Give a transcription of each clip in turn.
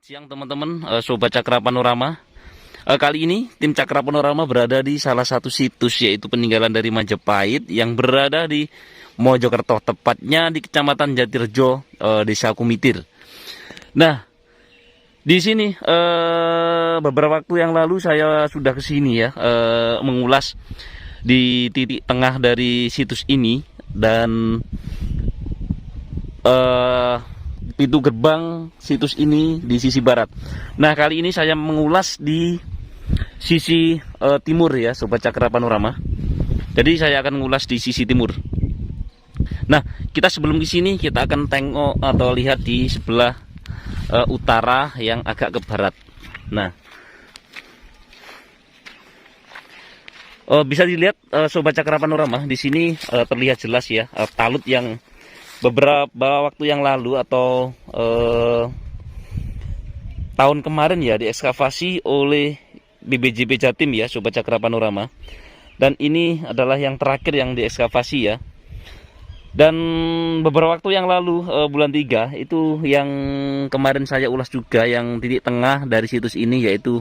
siang teman-teman, Sobat Cakra Panorama. Kali ini tim Cakra Panorama berada di salah satu situs, yaitu peninggalan dari Majapahit yang berada di Mojokerto, tepatnya di Kecamatan Jatirejo, Desa Kumitir. Nah, di sini beberapa waktu yang lalu saya sudah ke sini ya, mengulas di titik tengah dari situs ini dan pintu gerbang situs ini di sisi barat. Nah, kali ini saya mengulas di sisi timur ya, Sobat Cakra Panorama. Jadi saya akan mengulas di sisi timur. Nah, kita sebelum di sini kita akan tengok atau lihat di sebelah utara yang agak ke barat. Nah, bisa dilihat Sobat Cakra Panorama, di sini terlihat jelas ya talut yang beberapa waktu yang lalu atau tahun kemarin ya diekskavasi oleh BPJB Jatim ya, Sobat Cakra Panorama. Dan ini adalah yang terakhir yang diekskavasi ya. Dan beberapa waktu yang lalu bulan 3 itu yang kemarin saya ulas juga, yang titik tengah dari situs ini yaitu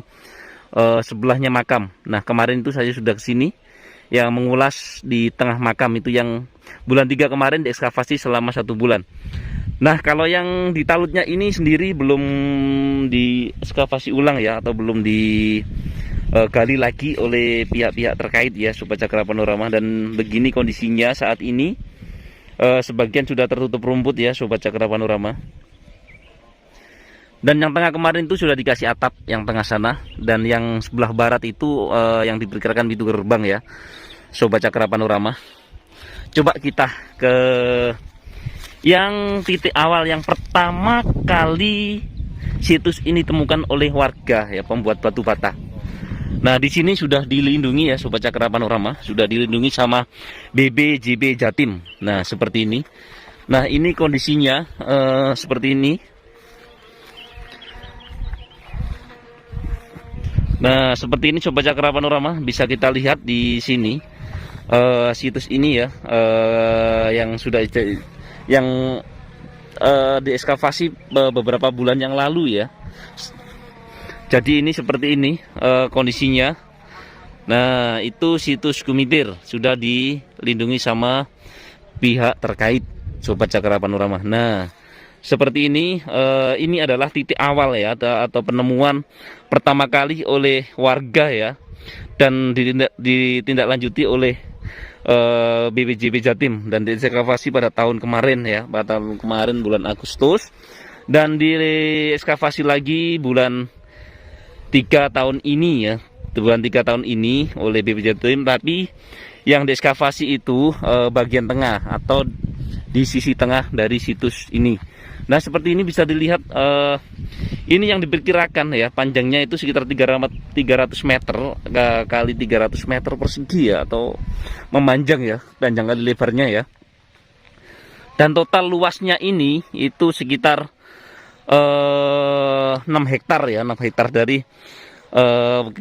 sebelahnya makam. Nah, kemarin itu saya sudah kesini yang mengulas di tengah makam itu yang bulan 3 kemarin diekskavasi selama 1 bulan. Nah, kalau yang di talutnya ini sendiri belum diekskavasi ulang ya, atau belum digali lagi oleh pihak-pihak terkait ya, Sobat Cakra Panorama. Dan begini kondisinya saat ini, sebagian sudah tertutup rumput ya, Sobat Cakra Panorama. Dan yang tengah kemarin itu sudah dikasih atap yang tengah sana, dan yang sebelah barat itu yang diperkirakan pintu gerbang ya, Sobat Cakra Panorama. Coba kita ke yang titik awal yang pertama kali situs ini temukan oleh warga ya, pembuat batu bata. Nah, di sini sudah dilindungi ya, Sobat Cakra Panorama, sudah dilindungi sama BPJB Jatim. Nah, seperti ini. Nah, ini kondisinya seperti ini. Nah, seperti ini Sobat Cakra Panorama, bisa kita lihat di sini situs ini ya, yang sudah diekskavasi beberapa bulan yang lalu ya. Jadi ini seperti ini kondisinya. Nah, itu situs Kumitir sudah dilindungi sama pihak terkait, Sobat Cakra Panorama. Nah, seperti ini adalah titik awal ya, atau penemuan pertama kali oleh warga ya, dan ditindaklanjuti oleh BPJB Jatim dan diekskavasi pada tahun kemarin ya, pada tahun kemarin bulan Agustus, dan diekskavasi lagi bulan 3 tahun ini ya, bulan 3 tahun ini oleh BPJB Jatim. Tapi yang diekskavasi itu bagian tengah atau di sisi tengah dari situs ini. Nah, seperti ini bisa dilihat, ini yang diperkirakan ya, panjangnya itu sekitar 300 meter kali 300 meter persegi ya, atau memanjang ya, panjang kali lebarnya ya. Dan total luasnya ini itu sekitar 6 hektar ya, 6 hektar dari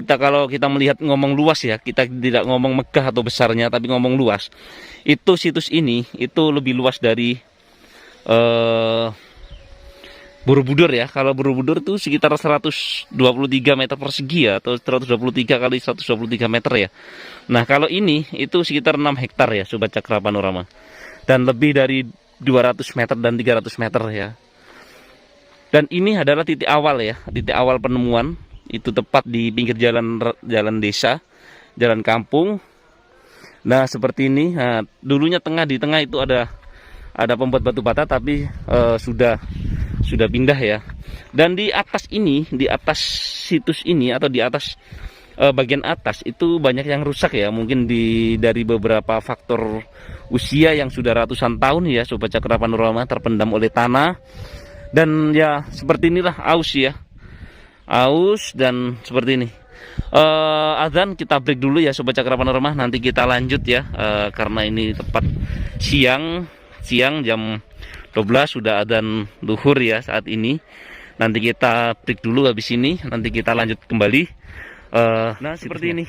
kalau kita melihat ngomong luas ya, kita tidak ngomong megah atau besarnya, tapi ngomong luas. Itu situs ini itu lebih luas dari Borobudur ya. Kalau Borobudur itu sekitar 123 meter persegi ya, atau 123 kali 123 meter ya. Nah, kalau ini itu sekitar 6 hektar ya, Sobat Cakra Panorama. Dan lebih dari 200 meter dan 300 meter ya. Dan ini adalah titik awal ya, titik awal penemuan. Itu tepat di pinggir jalan desa, jalan kampung. Nah, seperti ini. Nah, dulunya di tengah itu ada pembuat batu bata, tapi sudah pindah ya. Dan di atas ini, di atas situs ini atau di atas bagian atas itu banyak yang rusak ya, mungkin dari beberapa faktor usia yang sudah ratusan tahun ya, Sobat Cakra Panorama, terpendam oleh tanah. Dan ya seperti inilah, aus dan seperti ini. Azan kita break dulu ya, Sobat Cakra Panorama, nanti kita lanjut ya, karena ini tepat siang jam 12 sudah adzan zuhur ya saat ini. Nanti kita break dulu, habis ini nanti kita lanjut kembali. Nah, seperti ini.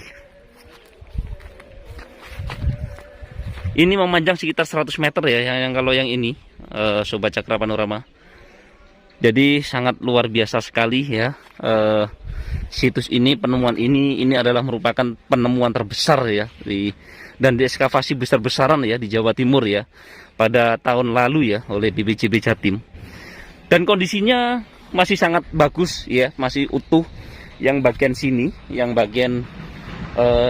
Ini memanjang sekitar 100 meter ya, yang kalau yang ini Sobat Cakra Panorama. Jadi sangat luar biasa sekali ya. Situs ini, penemuan ini adalah merupakan penemuan terbesar ya dan diekskavasi besar-besaran ya di Jawa Timur ya pada tahun lalu ya oleh BPJB Jatim. Dan kondisinya masih sangat bagus ya, masih utuh. Yang bagian sini, yang bagian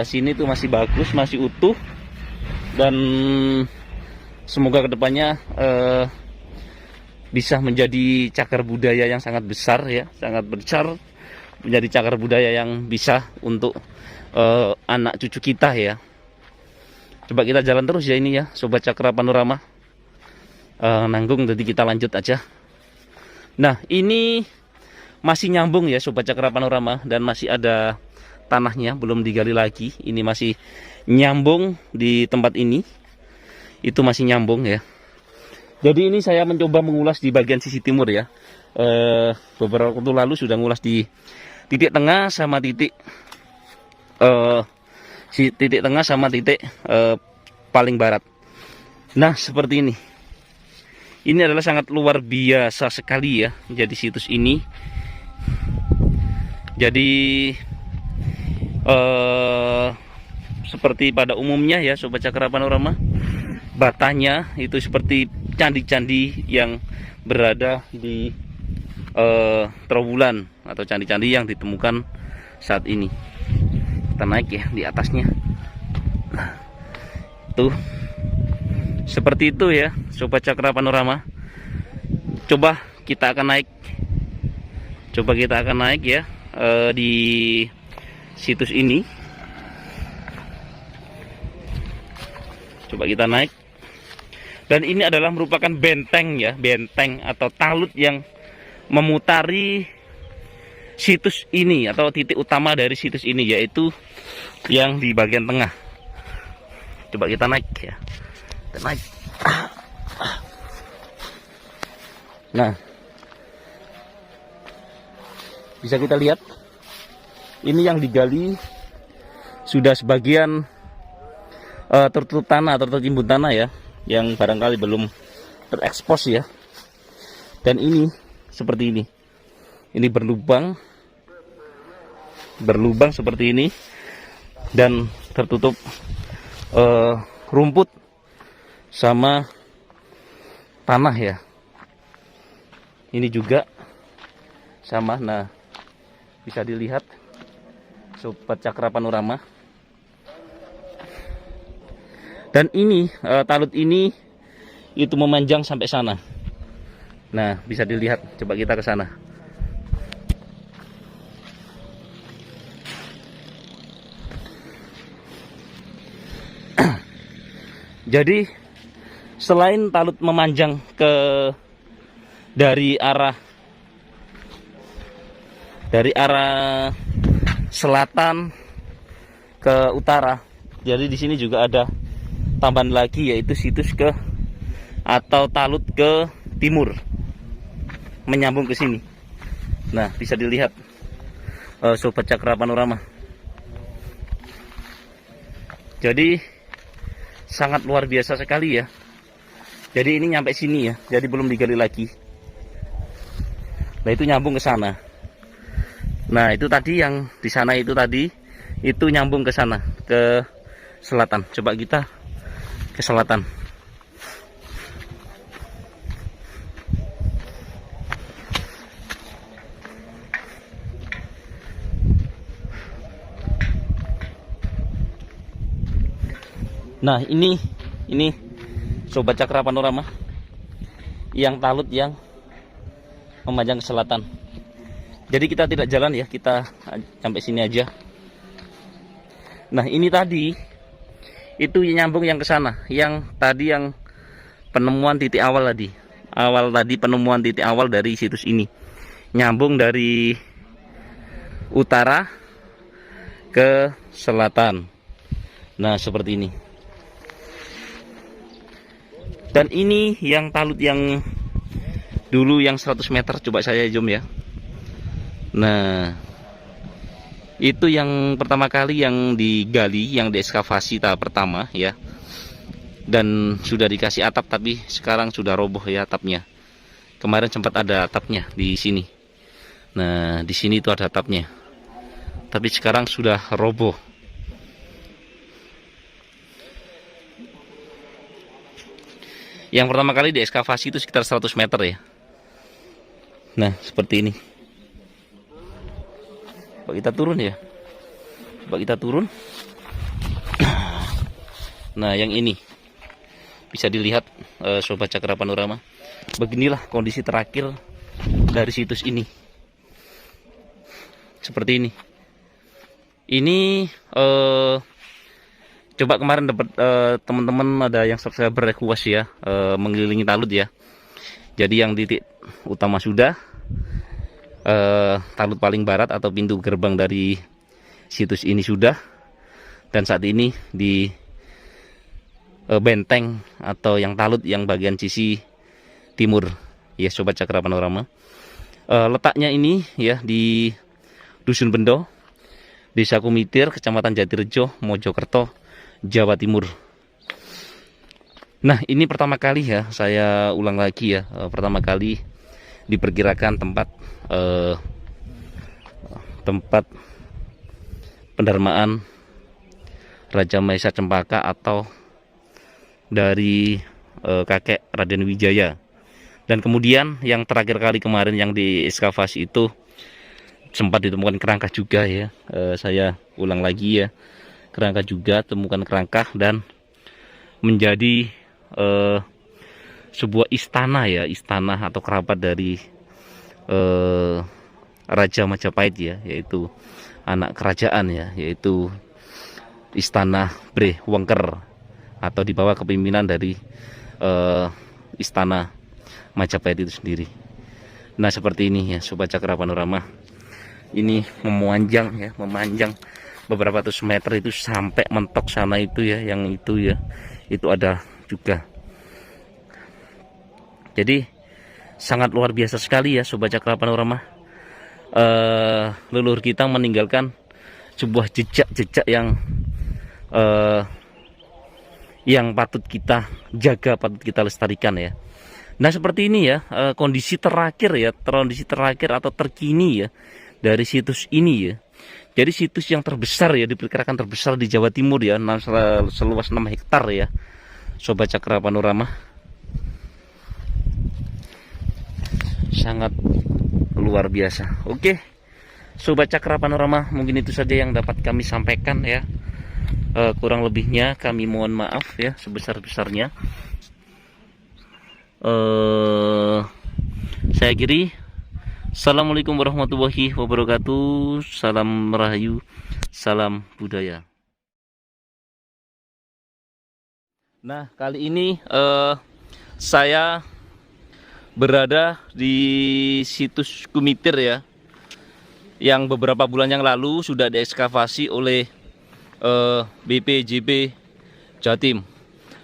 sini tuh masih bagus, masih utuh. Dan semoga kedepannya bisa menjadi cagar budaya yang sangat besar ya, sangat besar, menjadi cagar budaya yang bisa untuk anak cucu kita ya. Coba kita jalan terus ya ini ya, Sobat Cakra Panorama. Nanggung, jadi kita lanjut aja. Nah, ini masih nyambung ya Sobat Cakra Panorama, dan masih ada tanahnya, belum digali lagi. Ini masih nyambung di tempat ini. Itu masih nyambung ya. Jadi ini saya mencoba mengulas di bagian sisi timur ya. Beberapa waktu lalu sudah mengulas di titik tengah sama titik tengah sama titik paling barat. Nah, seperti ini. Ini adalah sangat luar biasa sekali ya. Jadi situs ini. Jadi seperti pada umumnya ya Sobat Cakra Panorama, batanya itu seperti candi-candi yang berada di Trowulan atau candi-candi yang ditemukan saat ini. Kita naik ya di atasnya. Nah, tuh seperti itu ya Sobat Cakra Panorama. Coba kita akan naik. Ya di situs ini. Coba kita naik. Dan ini adalah merupakan benteng ya, benteng atau talut yang memutari situs ini atau titik utama dari situs ini, yaitu yang di bagian tengah. Coba kita naik ya. Kita naik. Nah, bisa kita lihat ini yang digali sudah sebagian tertutup tanah atau tertimbun tanah ya, yang barangkali belum terekspos ya. Dan ini seperti ini. Ini berlubang seperti ini dan tertutup rumput sama tanah ya. Ini juga sama. Nah, bisa dilihat Sobat Cakra Panorama. Dan ini talut ini itu memanjang sampai sana. Nah, bisa dilihat. Coba kita ke sana. Jadi selain talut memanjang dari arah selatan ke utara, jadi di sini juga ada tambahan lagi, yaitu situs atau talut ke timur, menyambung ke sini. Nah, bisa dilihat Sobat Cakra Panorama. Jadi sangat luar biasa sekali ya. Jadi ini nyampe sini ya, jadi belum digali lagi. Nah, itu nyambung ke sana. Nah, itu tadi yang di sana itu tadi itu nyambung ke sana, ke selatan. Coba kita ke selatan. Nah, ini Sobat Cakra Panorama, yang talut yang memanjang ke selatan. Jadi kita tidak jalan ya, kita sampai sini aja. Nah, ini tadi itu nyambung yang ke sana, yang tadi yang penemuan titik awal tadi. Penemuan titik awal dari situs ini. Nyambung dari utara ke selatan. Nah, seperti ini. Dan ini yang talut yang dulu yang 100 meter, coba saya zoom ya. Nah, itu yang pertama kali yang digali, yang diekskavasi tahap pertama ya. Dan sudah dikasih atap, tapi sekarang sudah roboh ya atapnya. Kemarin sempat ada atapnya di sini. Nah, di sini itu ada atapnya. Tapi sekarang sudah roboh. Yang pertama kali diekskavasi itu sekitar 100 meter ya. Nah, seperti ini. Coba kita turun ya. Coba kita turun. Nah, yang ini bisa dilihat Sobat Cakra Panorama. Beginilah kondisi terakhir dari situs ini. Seperti ini. Ini coba kemarin dapat teman-teman ada yang subscriber request ya, mengelilingi Talut ya. Jadi yang titik utama sudah, Talut paling barat atau pintu gerbang dari situs ini sudah, dan saat ini di benteng atau yang Talut yang bagian sisi timur ya Sobat Cakra Panorama. Letaknya ini ya di Dusun Bendo, Desa Kumitir, Kecamatan Jatirejo, Mojokerto, Jawa Timur. Nah, ini pertama kali ya, saya ulang lagi ya, pertama kali diperkirakan tempat pendarmaan Raja Mahesa Cempaka atau dari kakek Raden Wijaya. Dan kemudian yang terakhir kali kemarin yang diekskavasi itu sempat ditemukan kerangka juga ya. Saya ulang lagi ya, kerangka juga, temukan kerangka dan menjadi sebuah istana ya, istana atau kerabat dari Raja Majapahit ya, yaitu anak kerajaan ya, yaitu Istana Bre Wengker atau di bawah kepemimpinan dari Istana Majapahit itu sendiri. Nah, seperti ini ya Sobat Cakra Panorama. Ini memanjang ya, memanjang beberapa ratus meter itu sampai mentok sana itu ya, yang itu ya, itu ada juga. Jadi sangat luar biasa sekali ya Sobat Cakra Panorama. Leluhur kita meninggalkan sebuah jejak-jejak yang patut kita jaga, patut kita lestarikan ya. Nah, seperti ini ya kondisi terakhir ya, kondisi terakhir atau terkini ya dari situs ini ya. Jadi situs yang terbesar ya, diperkirakan terbesar di Jawa Timur ya, seluas 6 hektar ya Sobat Cakra Panorama. Sangat luar biasa. Oke Sobat Cakra Panorama, mungkin itu saja yang dapat kami sampaikan ya. Kurang lebihnya kami mohon maaf ya sebesar-besarnya. Saya kiri. Assalamualaikum warahmatullahi wabarakatuh. Salam Rahayu, salam budaya. Nah, kali ini saya berada di situs Kumitir ya, yang beberapa bulan yang lalu sudah diekskavasi oleh BPJB Jatim.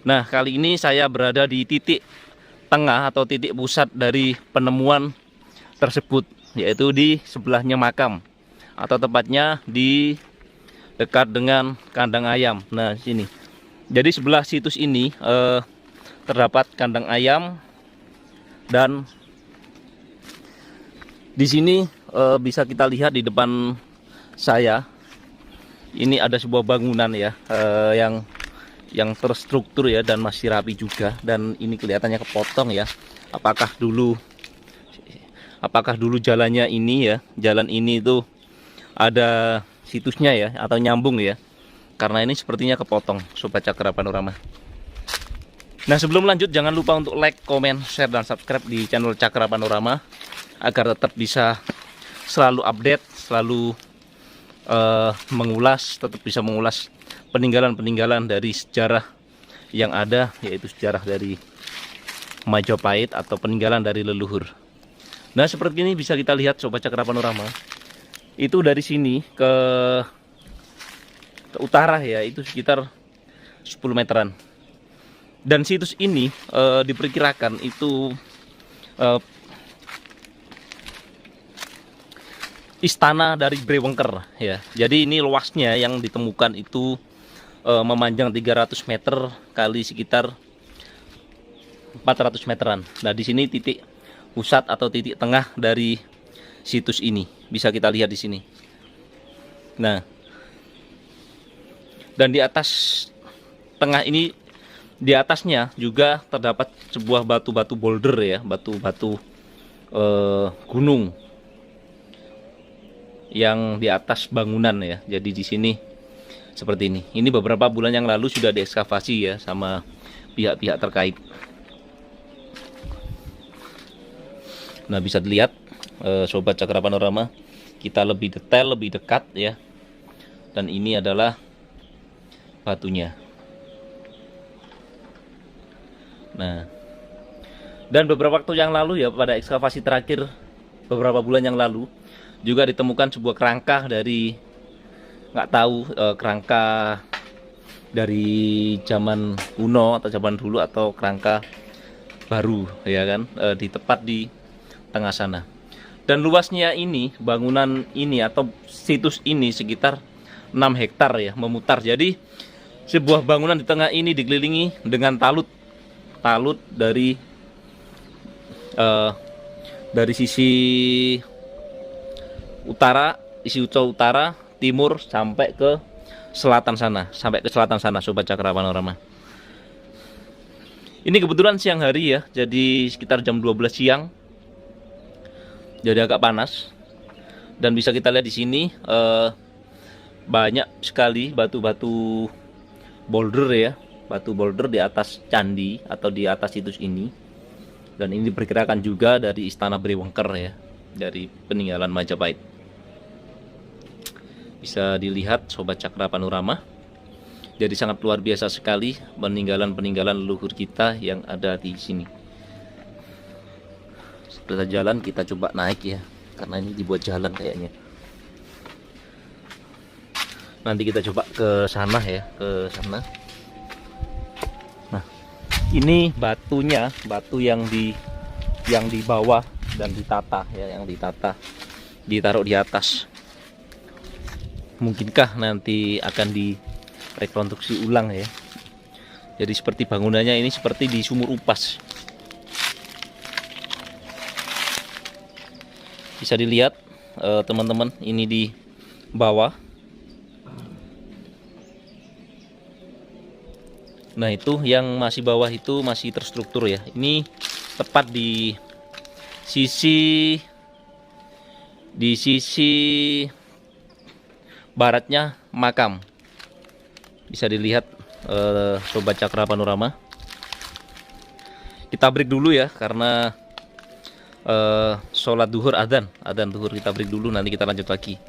Nah, kali ini saya berada di titik tengah atau titik pusat dari penemuan tersebut, yaitu di sebelahnya makam atau tepatnya di dekat dengan kandang ayam. Nah, sini. Jadi sebelah situs ini terdapat kandang ayam, dan di sini bisa kita lihat di depan saya ini ada sebuah bangunan ya, yang terstruktur ya dan masih rapi juga, dan ini kelihatannya kepotong ya. Apakah dulu jalannya ini ya, jalan ini itu ada situsnya ya atau nyambung ya, karena ini sepertinya kepotong Sobat Cakra Panorama. Nah, sebelum lanjut jangan lupa untuk like, komen, share, dan subscribe di channel Cakra Panorama agar tetap bisa selalu update, selalu tetap bisa mengulas peninggalan-peninggalan dari sejarah yang ada, yaitu sejarah dari Majapahit atau peninggalan dari leluhur. Nah, seperti ini bisa kita lihat Sobat Cakra Panorama. Itu dari sini ke utara ya, itu sekitar 10 meteran. Dan situs ini diperkirakan itu istana dari Bre Wengker ya. Jadi ini luasnya yang ditemukan itu memanjang 300 meter kali sekitar 400 meteran. Nah, di sini titik pusat atau titik tengah dari situs ini. Bisa kita lihat di sini. Nah, dan di atas tengah ini, di atasnya juga terdapat sebuah batu-batu boulder ya, batu-batu gunung yang di atas bangunan ya. Jadi di sini seperti ini. Ini beberapa bulan yang lalu sudah diekskavasi ya sama pihak-pihak terkait. Nah, bisa dilihat Sobat Cakra Panorama, kita lebih detail, lebih dekat ya. Dan ini adalah batunya. Nah, dan beberapa waktu yang lalu ya, pada ekskavasi terakhir beberapa bulan yang lalu juga ditemukan sebuah kerangka dari, nggak tahu kerangka dari zaman kuno atau zaman dulu atau kerangka baru ya kan, tepat di tengah sana. Dan luasnya ini, bangunan ini atau situs ini sekitar 6 hektar ya, memutar. Jadi sebuah bangunan di tengah ini dikelilingi dengan talut dari sisi utara, utara, timur sampai ke selatan sana, Sobat Cakra Panorama. Ini kebetulan siang hari ya, jadi sekitar jam 12 siang. Jadi agak panas. Dan bisa kita lihat di sini banyak sekali batu-batu boulder ya, batu boulder di atas candi atau di atas situs ini. Dan ini diperkirakan juga dari Istana Brewengker ya, dari peninggalan Majapahit. Bisa dilihat Sobat Cakra Panorama. Jadi sangat luar biasa sekali peninggalan-peninggalan leluhur kita yang ada di sini. Setelah jalan kita coba naik ya, karena ini dibuat jalan kayaknya. Nanti kita coba ke sana ya, ke sana. Nah, ini batunya, batu yang di bawah dan ditata ya, ditaruh di atas. Mungkinkah nanti akan direkonstruksi ulang ya. Jadi seperti bangunannya ini seperti di sumur upas. Bisa dilihat teman-teman, ini di bawah. Nah, itu yang masih bawah itu masih terstruktur ya. Ini tepat di sisi baratnya makam. Bisa dilihat Sobat Cakra Panorama. Kita break dulu ya, karena sholat duhur, adzan duhur. Kita break dulu, nanti kita lanjut lagi.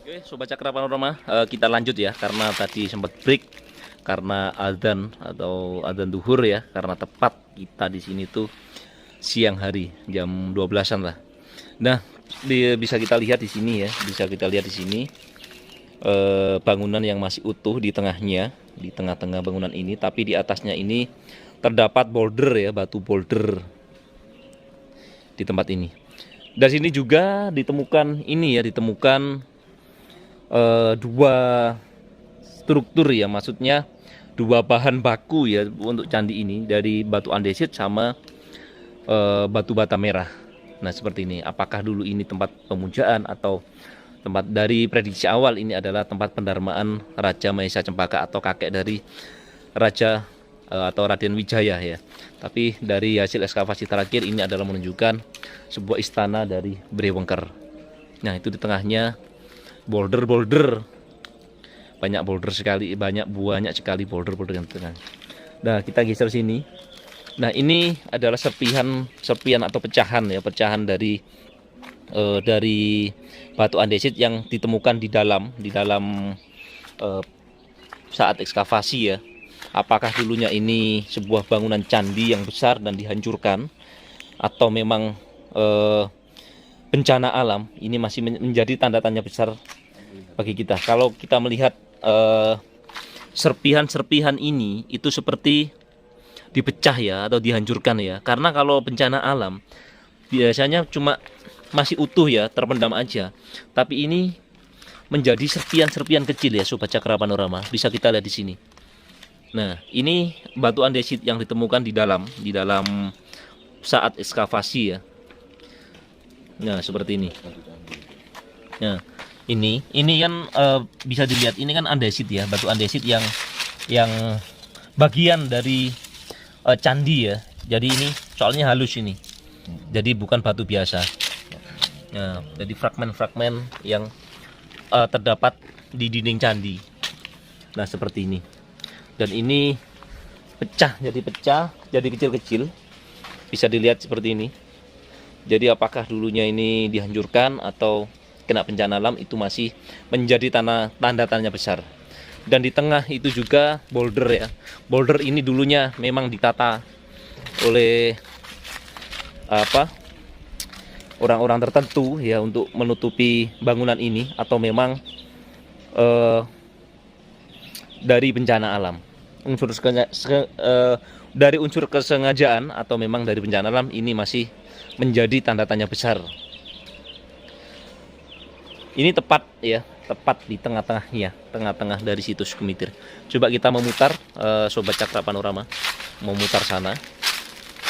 Oke Sobat Cakra Panorama, kita lanjut ya, karena tadi sempat break karena adzan atau adzan duhur ya, karena tepat kita di sini tuh siang hari jam 12-an lah. Nah, bisa kita lihat di sini ya, bangunan yang masih utuh di tengahnya, di tengah-tengah bangunan ini, tapi di atasnya ini terdapat boulder ya, batu boulder di tempat ini. Dari sini juga ditemukan dua struktur ya, maksudnya dua bahan baku ya untuk candi ini, dari batu andesit sama batu bata merah. Nah, seperti ini. Apakah dulu ini tempat pemujaan atau tempat, dari prediksi awal ini adalah tempat pendarmaan Raja Mahesa Cempaka atau kakek dari Raja atau Raden Wijaya ya. Tapi dari hasil ekskavasi terakhir ini adalah menunjukkan sebuah istana dari Brewengker. Nah, itu di tengahnya boulder, banyak sekali boulder yang tengah. Nah, kita geser sini. Nah, ini adalah serpihan atau pecahan dari batu andesit yang ditemukan di dalam saat ekskavasi ya. Apakah dulunya ini sebuah bangunan candi yang besar dan dihancurkan, atau memang bencana alam? Ini masih menjadi tanda tanya besar bagi kita. Kalau kita melihat serpihan ini itu seperti dipecah ya, atau dihancurkan ya. Karena kalau bencana alam biasanya cuma masih utuh ya, terpendam aja. Tapi ini menjadi serpihan kecil ya, Sobat Cakra Panorama. Bisa kita lihat di sini. Nah, ini batu andesit yang ditemukan di dalam saat ekskavasi ya. Nah, seperti ini. Nah, ini kan bisa dilihat, ini kan andesit ya, batu andesit yang bagian dari candi ya. Jadi ini soalnya halus ini. Jadi bukan batu biasa. Nah, jadi fragmen-fragmen yang terdapat di dinding candi. Nah, seperti ini. Dan ini pecah, jadi kecil-kecil. Bisa dilihat seperti ini. Jadi apakah dulunya ini dihancurkan atau kena bencana alam, itu masih menjadi tanda tanya besar. Dan di tengah itu juga boulder ya. Boulder ini dulunya memang ditata oleh orang-orang tertentu ya untuk menutupi bangunan ini, atau memang dari bencana alam. Dari unsur kesengajaan atau memang dari bencana alam, ini masih menjadi tanda tanya besar. Ini tepat ya, tepat di tengah-tengah dari situs Gumitir. Coba kita memutar, Sobat Cakra Panorama, memutar sana.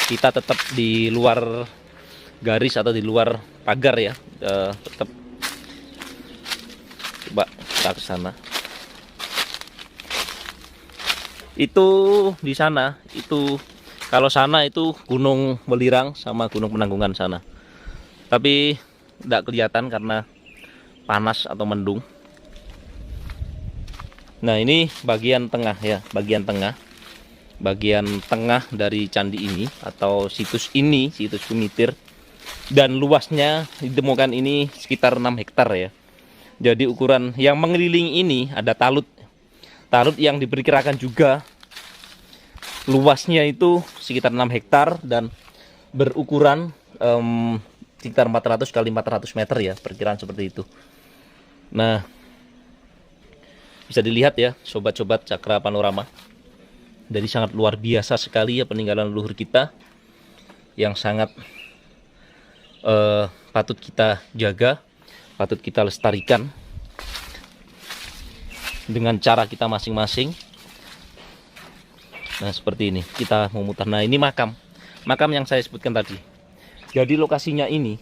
Kita tetap di luar garis atau di luar pagar ya, tetap. Coba kita ke sana. Itu di sana, itu kalau sana itu Gunung Welirang sama Gunung Penanggungan sana. Tapi tidak kelihatan karena panas atau mendung. Nah, ini bagian tengah ya, bagian tengah dari candi ini atau situs ini, situs Gumitir. Dan luasnya ditemukan ini sekitar 6 hektar ya. Jadi ukuran yang mengelilingi ini ada talut yang diperkirakan juga luasnya itu sekitar 6 hektar dan berukuran sekitar 400 kali 400 meter ya, perkiraan seperti itu. Nah, bisa dilihat ya sobat-sobat Cakra Panorama, jadi sangat luar biasa sekali ya peninggalan leluhur kita yang sangat patut kita jaga, patut kita lestarikan dengan cara kita masing-masing. Nah, seperti ini kita memutar. Nah, ini makam yang saya sebutkan tadi. Jadi lokasinya ini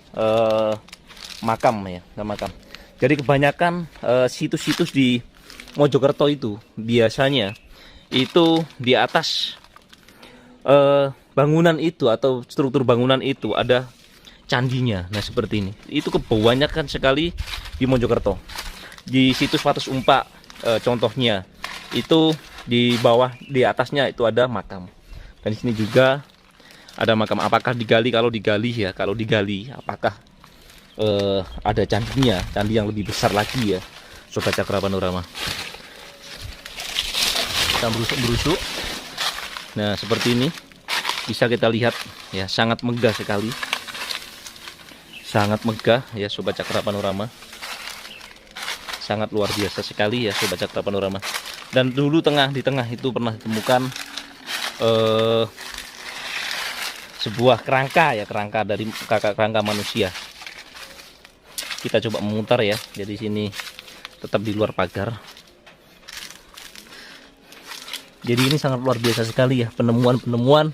makam ya, makam. Jadi kebanyakan situs-situs di Mojokerto itu biasanya itu di atas bangunan itu atau struktur bangunan itu ada candinya. Nah, seperti ini. Itu kebanyakan sekali di Mojokerto. Di situs Wates Umpak contohnya itu di bawah, di atasnya itu ada makam. Dan di sini juga ada makam. Apakah digali? Kalau digali apakah ada candinya, candi yang lebih besar lagi ya, Sobat Cakra Panorama. Kita berusuk. Nah, seperti ini bisa kita lihat ya, sangat megah sekali, sangat megah ya Sobat Cakra Panorama, sangat luar biasa sekali ya Sobat Cakra Panorama. Dan dulu di tengah itu pernah ditemukan sebuah kerangka dari kerangka manusia. Kita coba memutar ya. Jadi sini tetap di luar pagar. Jadi ini sangat luar biasa sekali ya penemuan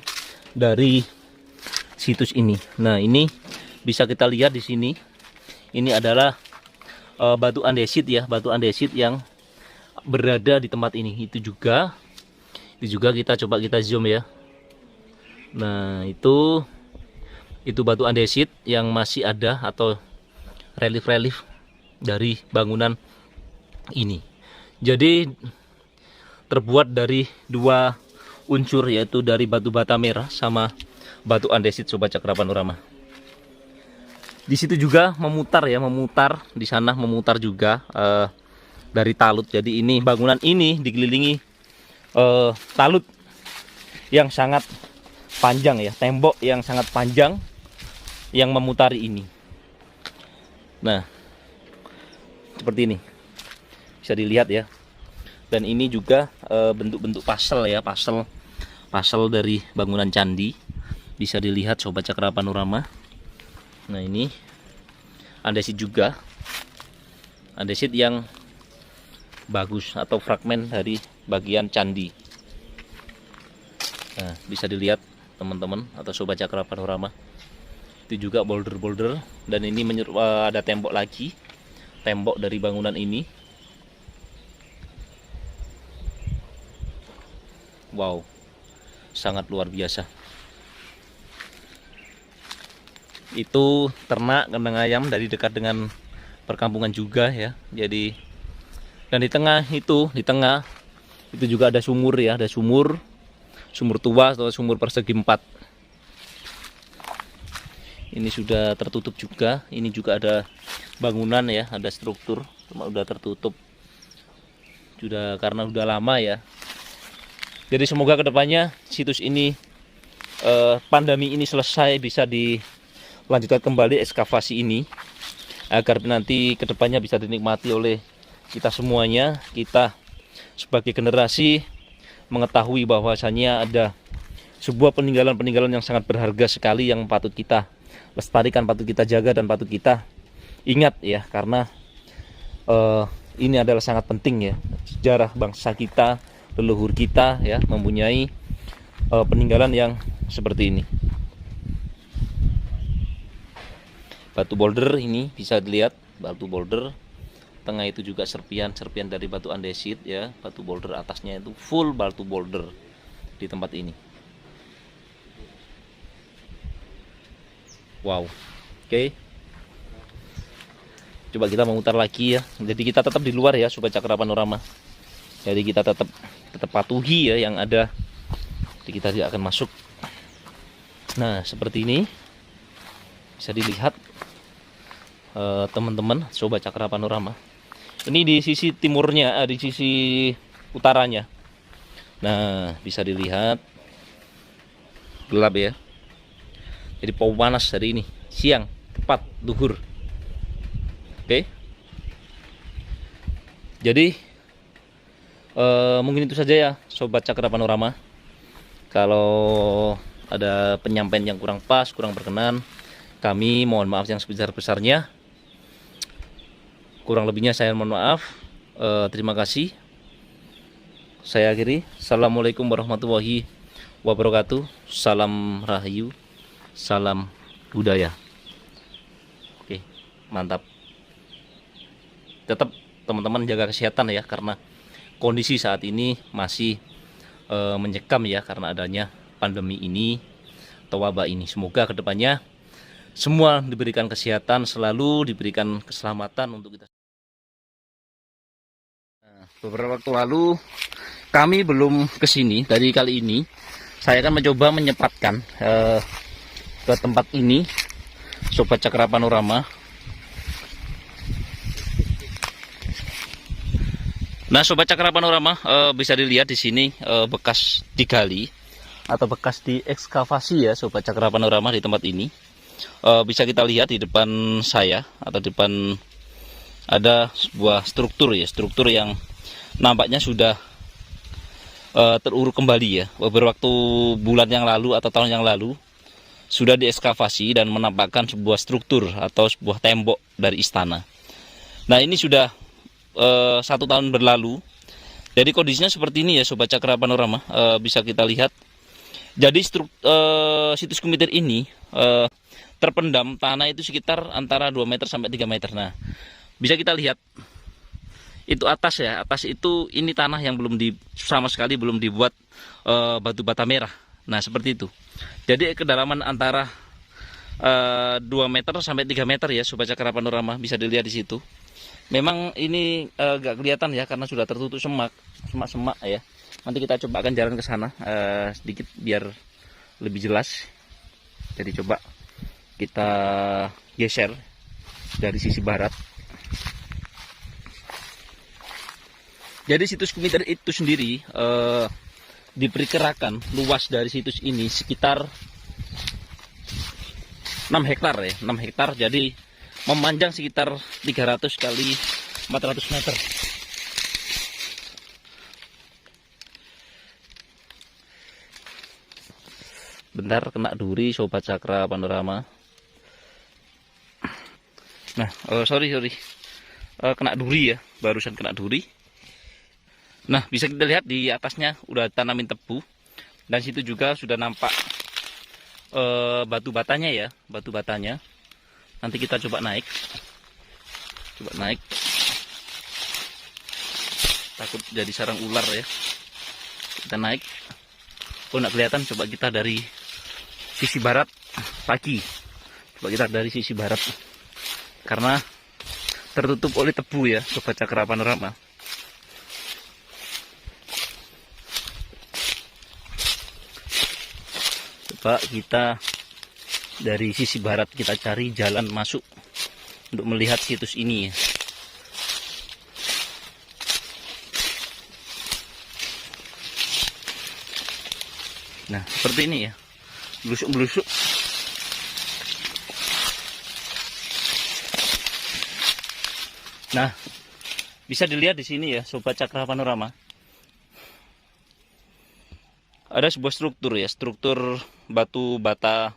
dari situs ini. Nah, ini bisa kita lihat di sini. Ini adalah batu andesit ya, batu andesit yang berada di tempat ini. Itu juga kita coba zoom ya. Nah, itu batu andesit yang masih ada atau relief-relief dari bangunan ini. Jadi terbuat dari dua unsur, yaitu dari batu bata merah sama batu andesit Sobat Cakra Panorama. Di situ juga memutar di sana memutar juga dari talut. Jadi ini bangunan ini dikelilingi talut yang sangat panjang ya, tembok yang sangat panjang yang memutari ini. Nah, seperti ini bisa dilihat ya. Dan ini juga bentuk-bentuk pasel ya, pasel dari bangunan candi bisa dilihat Sobat Cakra Panorama. Nah, ini andesit juga, andesit yang bagus atau fragmen dari bagian candi. Nah, bisa dilihat teman-teman atau Sobat Cakra Panorama. Itu juga boulder-boulder, dan ini ada tembok lagi, tembok dari bangunan ini. Wow, sangat luar biasa. Itu ternak kandang ayam dari dekat dengan perkampungan juga ya. Jadi, dan di tengah itu juga ada sumur ya, ada sumur tua atau sumur persegi 4. Ini sudah tertutup juga. Ini juga ada bangunan ya, ada struktur, cuma udah tertutup sudah karena udah lama ya. Jadi semoga kedepannya situs ini pandemi ini selesai, bisa dilanjutkan kembali ekskavasi ini, agar nanti kedepannya bisa dinikmati oleh kita semuanya. Kita sebagai generasi mengetahui bahwasannya ada sebuah peninggalan-peninggalan yang sangat berharga sekali yang patut kita lestarikan, patut kita jaga, dan patut kita ingat ya, karena ini adalah sangat penting ya, sejarah bangsa kita, leluhur kita ya, mempunyai peninggalan yang seperti ini. Batu boulder ini bisa dilihat, batu boulder tengah itu juga serpian dari batu andesit ya. Batu boulder atasnya itu full batu boulder di tempat ini. Wow, oke. Coba kita memutar lagi ya. Jadi kita tetap di luar ya, Sobat Cakra Panorama. Jadi kita tetap patuhi ya yang ada. Jadi kita tidak akan masuk. Nah, seperti ini bisa dilihat teman-teman Sobat Cakra Panorama. Ini di sisi timurnya, di sisi utaranya. Nah, bisa dilihat gelap ya. Jadi panas hari ini, siang, tepat duhur. Oke. Jadi mungkin itu saja ya Sobat Cakra Panorama. Kalau ada penyampaian yang kurang pas, kurang berkenan, kami mohon maaf yang sebesar-besarnya. Kurang lebihnya saya mohon maaf. Terima kasih. Saya akhiri. Assalamualaikum warahmatullahi wabarakatuh. Salam Rahayu. Salam budaya. Oke, mantap. Tetap teman-teman jaga kesehatan ya, karena kondisi saat ini masih mencekam ya, karena adanya pandemi ini atau wabah ini. Semoga kedepannya semua diberikan kesehatan, selalu diberikan keselamatan untuk kita. Nah, beberapa waktu lalu kami belum kesini. Dari kali ini saya akan mencoba menyempatkan ke tempat ini, Sobat Cakra Panorama. Nah, Sobat Cakra Panorama, bisa dilihat di sini bekas digali atau bekas diekskavasi ya, Sobat Cakra Panorama, di tempat ini. Bisa kita lihat di depan saya atau depan ada sebuah struktur ya, struktur yang nampaknya sudah teruruk kembali ya. Beberapa waktu bulan yang lalu atau tahun yang lalu sudah diekskavasi dan menampakkan sebuah struktur atau sebuah tembok dari istana. Nah, ini sudah 1 tahun berlalu. Jadi kondisinya seperti ini ya, Sobat Cakra Panorama. Bisa kita lihat. Jadi situs Kumitir ini terpendam tanah itu sekitar antara 2 meter sampai 3 meter. Nah, bisa kita lihat itu atas ya, atas itu ini tanah yang sama sekali belum dibuat batu bata merah. Nah, seperti itu. Jadi kedalaman antara 2 meter sampai 3 meter ya, Sobat Cakra Panorama, bisa dilihat di situ. Memang ini gak kelihatan ya, karena sudah tertutup semak ya. Nanti kita coba akan jalan ke sana sedikit biar lebih jelas. Jadi coba kita geser dari sisi barat. Jadi situs Kumitir itu sendiri diperkirakan luas dari situs ini sekitar 6 hektar ya, 6 hektar. Jadi memanjang sekitar 300 kali 400 meter. Bentar, kena duri Sobat Cakra Panorama. Nah, sorry. Kena duri ya, barusan kena duri. Nah, bisa kita lihat di atasnya udah tanamin tebu. Dan situ juga sudah nampak batu batanya ya, batu batanya. Nanti kita coba naik, takut jadi sarang ular ya. Kita naik, oh nggak kelihatan, coba kita dari sisi barat pagi, coba kita dari sisi barat, karena tertutup oleh tebu ya Sobat Cakra Panorama. Coba kita dari sisi barat, kita cari jalan masuk untuk melihat situs ini ya. Nah seperti ini ya, belusuk-belusuk. Nah bisa dilihat di sini ya Sobat Cakra Panorama, ada sebuah struktur ya, struktur batu bata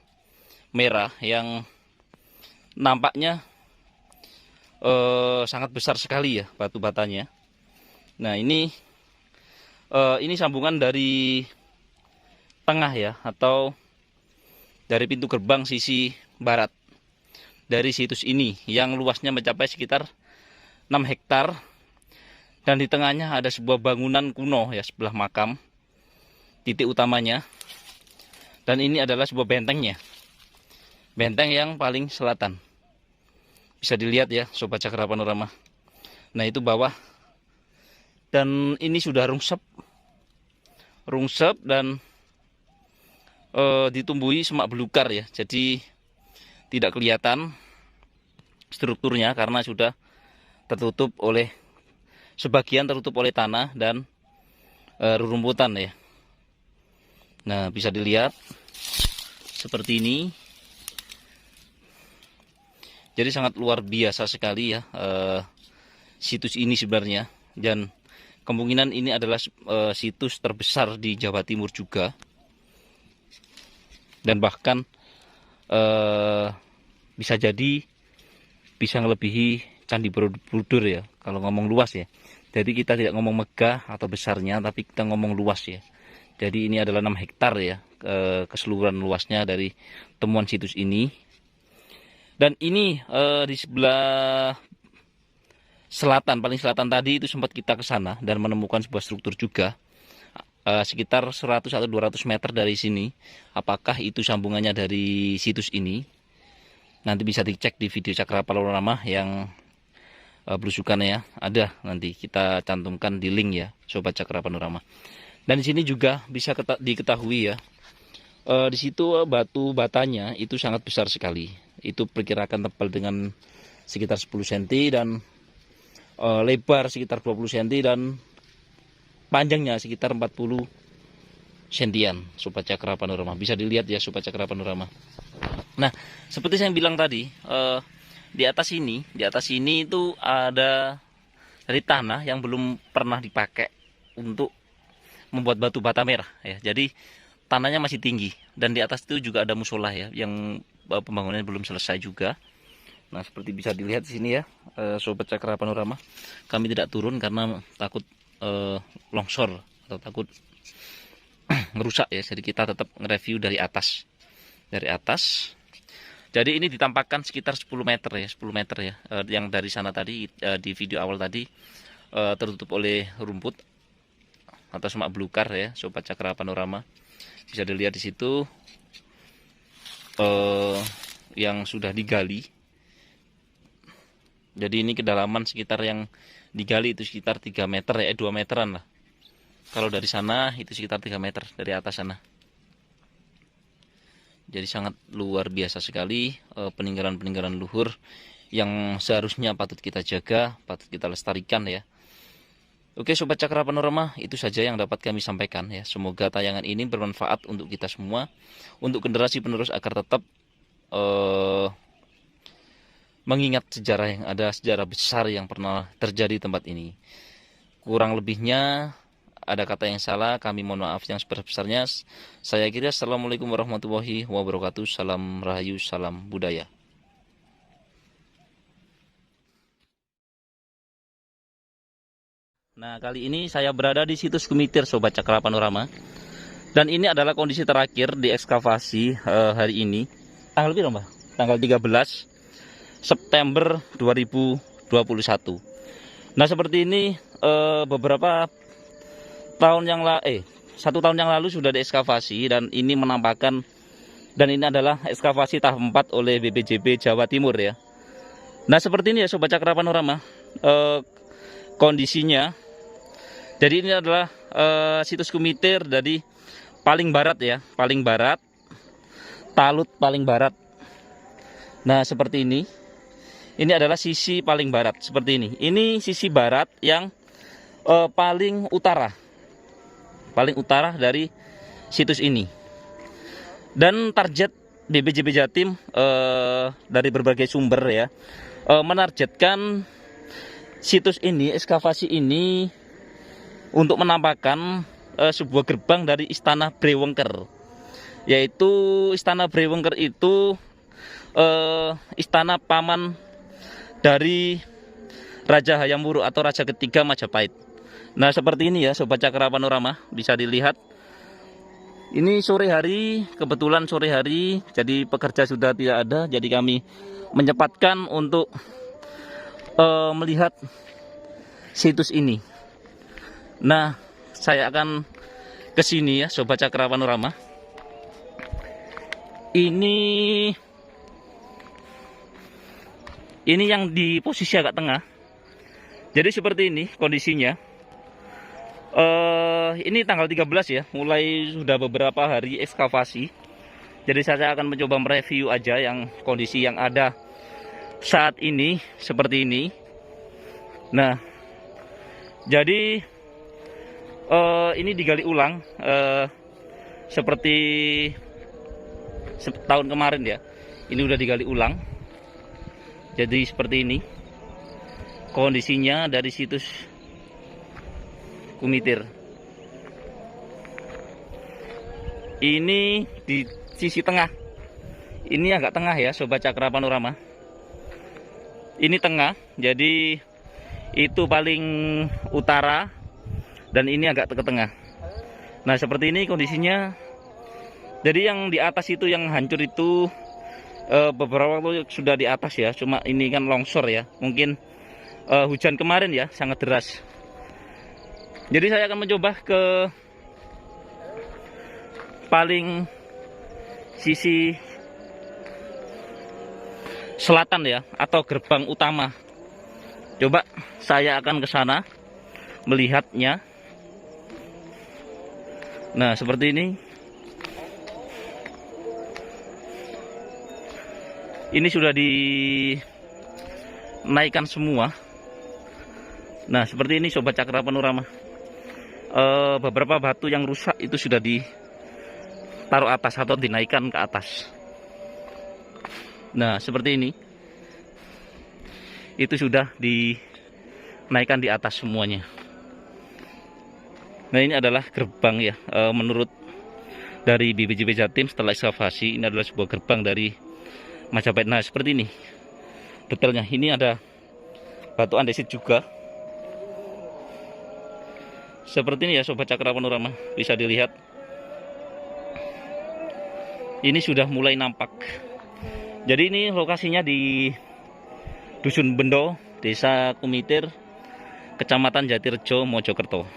merah yang nampaknya sangat besar sekali ya batu batanya. Nah ini sambungan dari tengah ya, atau dari pintu gerbang sisi barat dari situs ini yang luasnya mencapai sekitar 6 hektar, dan di tengahnya ada sebuah bangunan kuno ya sebelah makam titik utamanya, dan ini adalah sebuah bentengnya, benteng yang paling selatan. Bisa dilihat ya Sobat Cakra Panorama. Nah itu bawah, dan ini sudah rungsep dan ditumbuhi semak belukar ya, jadi tidak kelihatan strukturnya karena sudah tertutup oleh, sebagian tertutup oleh tanah dan rerumputan ya. Nah bisa dilihat seperti ini. Jadi sangat luar biasa sekali ya situs ini sebenarnya, dan kemungkinan ini adalah situs terbesar di Jawa Timur juga, dan bahkan bisa jadi bisa melebihi Candi Borobudur ya kalau ngomong luas ya. Jadi kita tidak ngomong megah atau besarnya, tapi kita ngomong luas ya. Jadi ini adalah 6 hektar ya keseluruhan luasnya dari temuan situs ini. Dan ini di sebelah selatan, paling selatan tadi itu sempat kita ke sana dan menemukan sebuah struktur juga sekitar 100 atau 200 meter dari sini. Apakah itu sambungannya dari situs ini? Nanti bisa dicek di video Cakra Panorama yang belusukannya ya. Ada, nanti kita cantumkan di link ya Sobat Cakra Panorama. Dan di sini juga bisa diketahui ya, di situ batu batanya itu sangat besar sekali. Itu perkirakan tebal dengan sekitar 10 cm dan lebar sekitar 20 cm dan panjangnya sekitar 40 cm Sobat Cakra Panorama. Bisa dilihat ya Sobat Cakra Panorama. Nah, seperti saya bilang tadi, di atas ini itu ada dari tanah yang belum pernah dipakai untuk membuat batu bata merah ya. Jadi tanahnya masih tinggi, dan di atas itu juga ada musola ya yang pembangunannya belum selesai juga. Nah seperti bisa dilihat di sini ya Sobat Cakra Panorama, kami tidak turun karena takut longsor atau takut merusak ya. Jadi kita tetap nge-review dari atas. Jadi ini ditampakkan sekitar 10 meter ya, 10 meter ya. Yang dari sana tadi di video awal tadi tertutup oleh rumput atau semak belukar ya Sobat Cakra Panorama. Bisa dilihat di situ yang sudah digali. Jadi ini kedalaman sekitar yang digali itu sekitar 3 meter ya, 2 meteran lah. Kalau dari sana itu sekitar 3 meter dari atas sana. Jadi sangat luar biasa sekali peninggalan-peninggalan luhur yang seharusnya patut kita jaga, patut kita lestarikan ya. Oke Sobat Cakra Panorama, itu saja yang dapat kami sampaikan ya. Semoga tayangan ini bermanfaat untuk kita semua, untuk generasi penerus agar tetap mengingat sejarah yang ada, sejarah besar yang pernah terjadi di tempat ini. Kurang lebihnya ada kata yang salah, kami mohon maaf yang sebesar-besarnya. Saya kira assalamualaikum warahmatullahi wabarakatuh. Salam rahayu, salam budaya. Nah kali ini saya berada di situs Gumitir Sobat Cakra Panorama. Dan ini adalah kondisi terakhir di ekskavasi hari ini. Tanggal berapa, Mbak? Tanggal 13 September 2021. Nah, seperti ini beberapa tahun yang lalu, 1 tahun yang lalu sudah diekskavasi, dan ini menampakkan, dan ini adalah ekskavasi tahap 4 oleh BPJB Jawa Timur ya. Nah, seperti ini ya Sobat Cakra Panorama kondisinya. Jadi ini adalah situs Kumitir dari paling barat ya, paling barat, talut paling barat. Nah, seperti ini. Ini adalah sisi paling barat, seperti ini. Ini sisi barat yang paling utara dari situs ini. Dan target BPJB Jatim dari berbagai sumber ya, menargetkan situs ini, ekskavasi ini, untuk menampakkan sebuah gerbang dari Istana Brewengker. Yaitu Istana Brewengker itu istana paman dari Raja Hayam Wuruk atau Raja ketiga Majapahit. Nah, seperti ini ya Sobat Cakra Panorama, bisa dilihat. Ini sore hari, kebetulan sore hari, jadi pekerja sudah tidak ada, jadi kami menyempatkan untuk melihat situs ini. Nah, saya akan ke sini ya Sobat Cakra Panorama. Ini yang di posisi agak tengah. Jadi seperti ini kondisinya. Ini tanggal 13 ya, mulai sudah beberapa hari ekskavasi. Jadi saya akan mencoba mereview aja yang kondisi yang ada saat ini seperti ini. Nah, jadi ini digali ulang seperti tahun kemarin ya. Ini udah digali ulang. Jadi seperti ini kondisinya dari situs Kumitir. Ini di sisi tengah. Ini agak tengah ya Sobat Cakra Panorama. Ini tengah, jadi itu paling utara, dan ini agak ke tengah. Nah, seperti ini kondisinya. Jadi yang di atas itu, yang hancur itu, beberapa waktu sudah di atas ya, cuma ini kan longsor ya, mungkin hujan kemarin ya sangat deras. Jadi saya akan mencoba ke paling sisi selatan ya, atau gerbang utama. Coba saya akan ke sana melihatnya. Nah, seperti ini. Ini sudah dinaikkan semua. Nah, seperti ini Sobat Cakra Panorama. Beberapa batu yang rusak itu sudah ditaruh atas atau dinaikkan ke atas. Nah, seperti ini. Itu sudah dinaikkan di atas semuanya. Nah, ini adalah gerbang ya. Menurut dari BPJB Jatim setelah ekskavasi, ini adalah sebuah gerbang dari Majapahit. Nah, seperti ini detailnya. Ini ada batu andesit juga. Seperti ini ya Sobat Cakra Panorama, bisa dilihat. Ini sudah mulai nampak. Jadi ini lokasinya di Dusun Bendo, Desa Kumitir, Kecamatan Jatirejo, Mojokerto.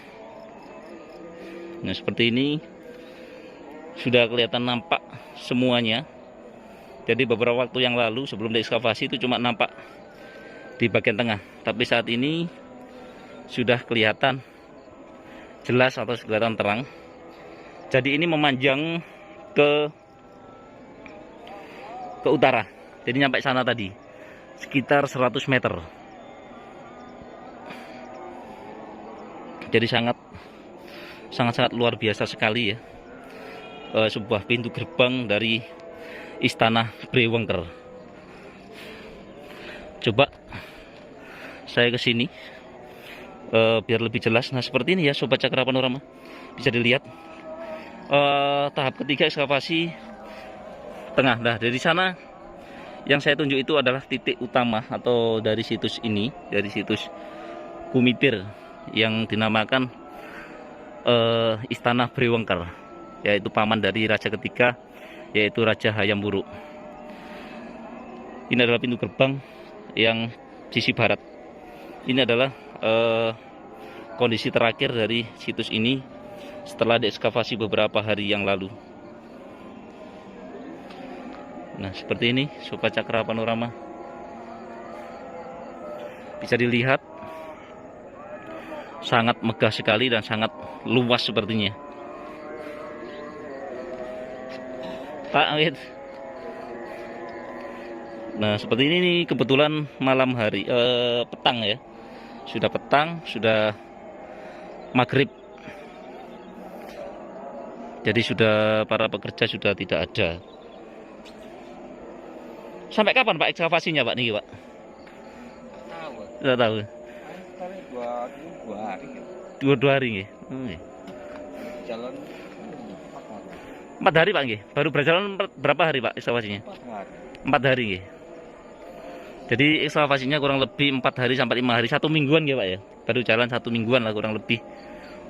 Nah, seperti ini sudah kelihatan nampak semuanya. Jadi beberapa waktu yang lalu sebelum diekskavasi itu cuma nampak di bagian tengah, tapi saat ini sudah kelihatan jelas atau kelihatan terang. Jadi ini memanjang ke utara. Jadi nyampe sana tadi sekitar 100 meter. Jadi sangat luar biasa sekali ya. Sebuah pintu gerbang dari Istana Brewengker. Coba saya ke sini biar lebih jelas. Nah, seperti ini ya Sobat Cakra Panorama, bisa dilihat tahap ketiga ekskavasi tengah. Nah, dari sana yang saya tunjuk itu adalah titik utama atau dari situs ini, dari situs Kumitir yang dinamakan Istana Brewengker. yaitu paman dari raja ketiga, yaitu Raja Hayam Wuruk. Ini adalah pintu gerbang yang sisi barat. Ini adalah kondisi terakhir dari situs ini setelah diekskavasi beberapa hari yang lalu. Nah, seperti ini Sobat Cakra Panorama. Bisa dilihat sangat megah sekali dan sangat luas sepertinya. Nah, seperti ini nih, kebetulan malam hari, petang ya. Sudah petang, sudah maghrib. Jadi sudah para pekerja sudah tidak ada. Sampai kapan Pak ekskavasinya Pak nih Pak? Tidak tahu. Dua hari nggih. Jalan 4 hari Pak nggih. Baru berjalan berapa hari Pak ekskavasinya? 4 hari nggih. Jadi ekskavasinya kurang lebih 4 hari sampai 5 hari, 1 mingguan ya Pak ya. Baru jalan 1 mingguan lah kurang lebih.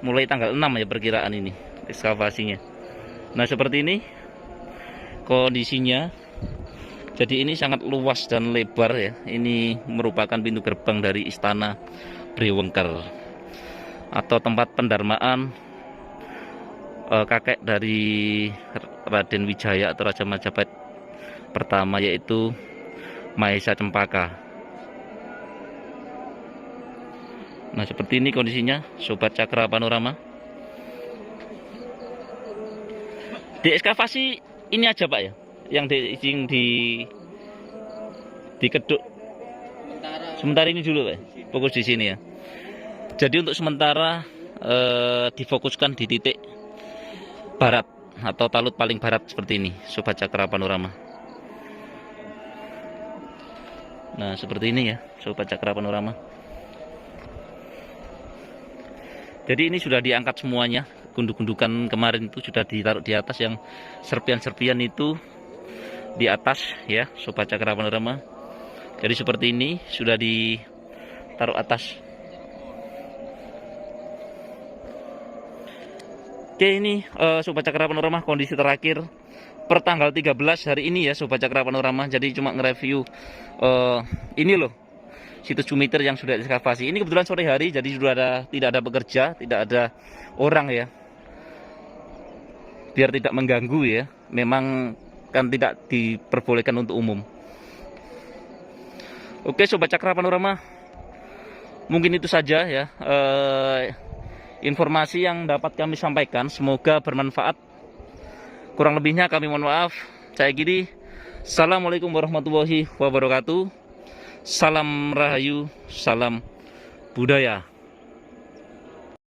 Mulai tanggal 6 ya perkiraan ini ekskavasinya. Nah, seperti ini kondisinya. Jadi ini sangat luas dan lebar ya. Ini merupakan pintu gerbang dari Istana Brewengker atau tempat pendarmaan kakek dari Raden Wijaya atau Raja Majapahit pertama, yaitu Mahesa Cempaka. Nah, seperti ini kondisinya Sobat Cakra Panorama. Di ekskavasi ini aja Pak ya, yang dikeduk sementara ini dulu Pak, fokus di sini ya. Jadi untuk sementara difokuskan di titik barat atau talut paling barat seperti ini Sobat Cakra Panorama. Nah, seperti ini ya Sobat Cakra Panorama. Jadi ini sudah diangkat semuanya. Gunduk-gundukan kemarin itu sudah ditaruh di atas, yang serpian-serpian itu di atas ya Sobat Cakra Panorama. Jadi seperti ini sudah ditaruh atas. Oke, ini Sobat Cakra Panorama kondisi terakhir per tanggal 13 hari ini ya Sobat Cakra Panorama. Jadi cuma nge-review ini loh situs Jumiter yang sudah ekskavasi. Ini kebetulan sore hari, jadi sudah tidak ada pekerja, tidak ada orang ya, biar tidak mengganggu ya. Memang kan tidak diperbolehkan untuk umum. Oke Sobat Cakra Panorama, mungkin itu saja ya informasi yang dapat kami sampaikan. Semoga bermanfaat. Kurang lebihnya kami mohon maaf. Saya Gidi. Assalamualaikum warahmatullahi wabarakatuh. Salam Rahayu, salam budaya.